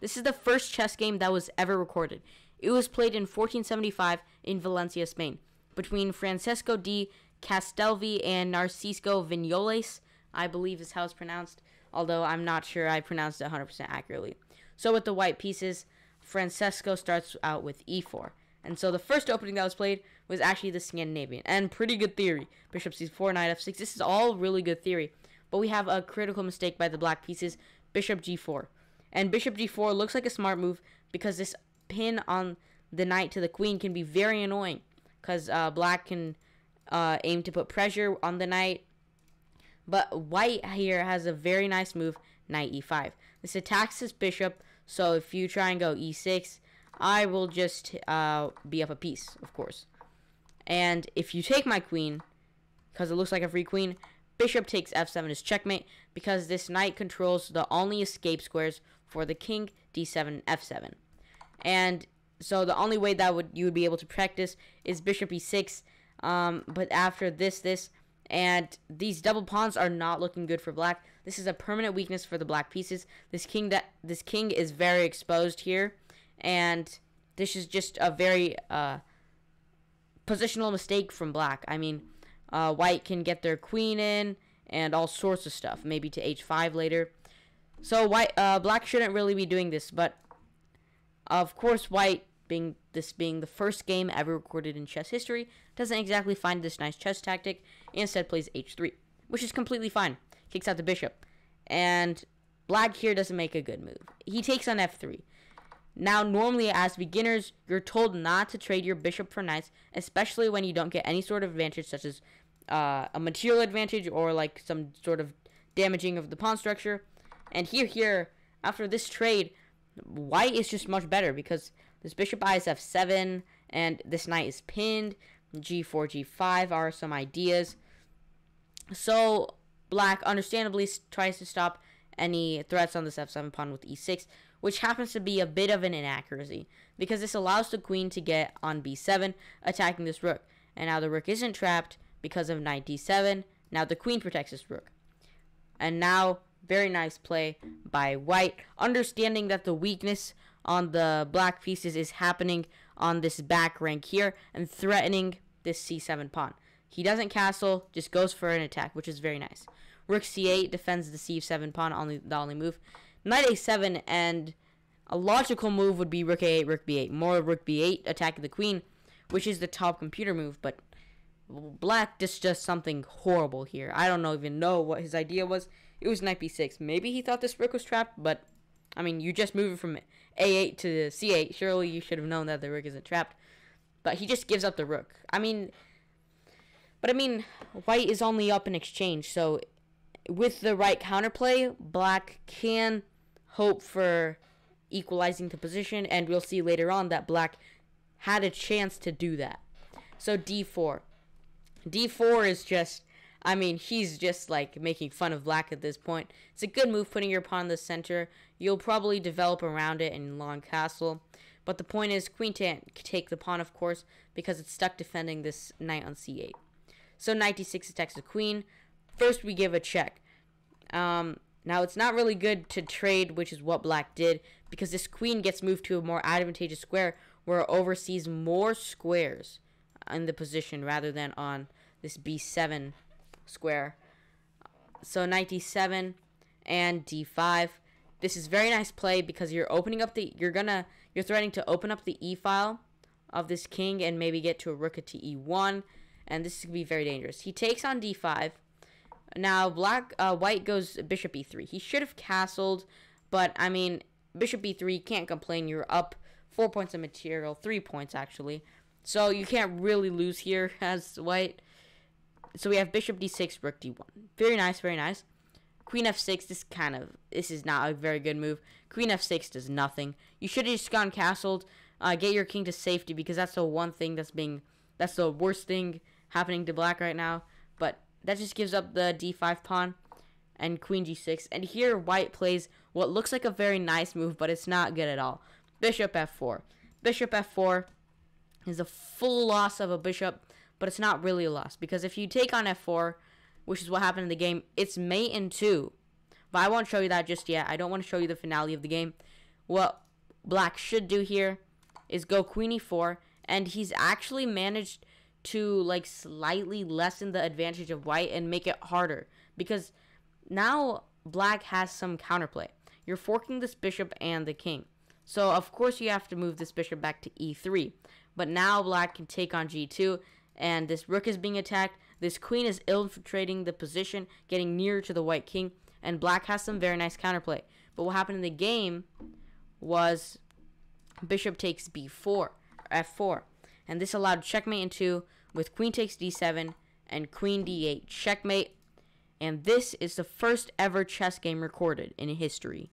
This is the first chess game that was ever recorded. It was played in 1475 in Valencia, Spain, between Francesco di Castelvi and Narciso Vignoles, I believe is how it's pronounced, although I'm not sure I pronounced it 100% accurately. So with the white pieces, Francesco starts out with e4. And so the first opening that was played was actually the Scandinavian. And pretty good theory. Bishop c4, knight f6. This is all really good theory. But we have a critical mistake by the black pieces, bishop g4. And bishop g4 looks like a smart move because this pin on the knight to the queen can be very annoying. Because black can aim to put pressure on the knight. But white here has a very nice move, knight e5. This attacks his bishop, so if you try and go e6, I will just be up a piece, of course. And if you take my queen, because it looks like a free queen, bishop takes f7 is checkmate, because this knight controls the only escape squares for the king, d7, f7. And so the only way that you would be able to practice is bishop e6, but after this, and these double pawns are not looking good for black. This is a permanent weakness for the black pieces. This king is very exposed here, and this is just a very positional mistake from black. I mean, white can get their queen in and all sorts of stuff, maybe to h5 later. So black shouldn't really be doing this, but of course white, being the first game ever recorded in chess history, doesn't exactly find this nice chess tactic, and instead plays h3, which is completely fine. Kicks out the bishop, and black here doesn't make a good move. He takes on f3. Now, normally as beginners, you're told not to trade your bishop for knights, especially when you don't get any sort of advantage, such as a material advantage or like some sort of damaging of the pawn structure. And here, after this trade, white is just much better because this bishop eyes f7, and this knight is pinned. g4, g5 are some ideas. So black understandably tries to stop any threats on this f7 pawn with e6, which happens to be a bit of an inaccuracy, because this allows the queen to get on b7, attacking this rook. And now the rook isn't trapped because of knight d7. Now the queen protects this rook. And now, very nice play by white, understanding that the weakness on the black pieces is happening on this back rank here, and threatening this c7 pawn. He doesn't castle, just goes for an attack, which is very nice. Rook c8 defends the c7 pawn, the only move. Knight a7, and a logical move would be rook a8, rook b8. More rook b8 attacking the queen, which is the top computer move, but black just does something horrible here. I don't even know what his idea was. It was knight b6. Maybe he thought this rook was trapped, but I mean, you just move it from a8 to c8. Surely you should have known that the rook isn't trapped. But he just gives up the rook. I mean, white is only up in exchange, so with the right counterplay, black can hope for equalizing the position, and we'll see later on that black had a chance to do that. So d4. d4 is just, I mean, he's just like making fun of black at this point. It's a good move, putting your pawn in the center. You'll probably develop around it in long castle. But the point is, queen can't take the pawn, of course, because it's stuck defending this knight on c8. So knight d6 attacks the queen. First, we give a check. Now, it's not really good to trade, which is what black did, because this queen gets moved to a more advantageous square where it oversees more squares in the position rather than on this b7 square. So knight d7 and d5. This is very nice play because you're opening up you're threatening to open up the e file of this king and maybe get to a rook at e1, and this could be very dangerous. He takes on d5. Now white goes bishop e3. He should have castled, but I mean, bishop e3, can't complain. You're up 4 points of material, 3 points actually. So you can't really lose here as white. So we have bishop d6, rook d1. Very nice, very nice. Queen f6, this is not a very good move. Queen f6 does nothing. You should have just gone castled, get your king to safety, because that's the one thing that's the worst thing happening to black right now. But that just gives up the d5 pawn and queen g6. And here white plays what looks like a very nice move, but it's not good at all. Bishop f4. Bishop f4 is a full loss of a bishop, but it's not really a loss, because if you take on f4, which is what happened in the game, it's mate in 2. But I won't show you that just yet. I don't want to show you the finale of the game. what black should do here is go queen e4, and he's actually managed to like slightly lessen the advantage of white and make it harder, because now black has some counterplay. You're forking this bishop and the king. So of course you have to move this bishop back to e3. But now black can take on g2, and this rook is being attacked. This queen is infiltrating the position, getting nearer to the white king, and black has some very nice counterplay. But what happened in the game was bishop takes b4, f4. And this allowed checkmate in 2 with queen takes d7 and queen d8 checkmate. And this is the first ever chess game recorded in history.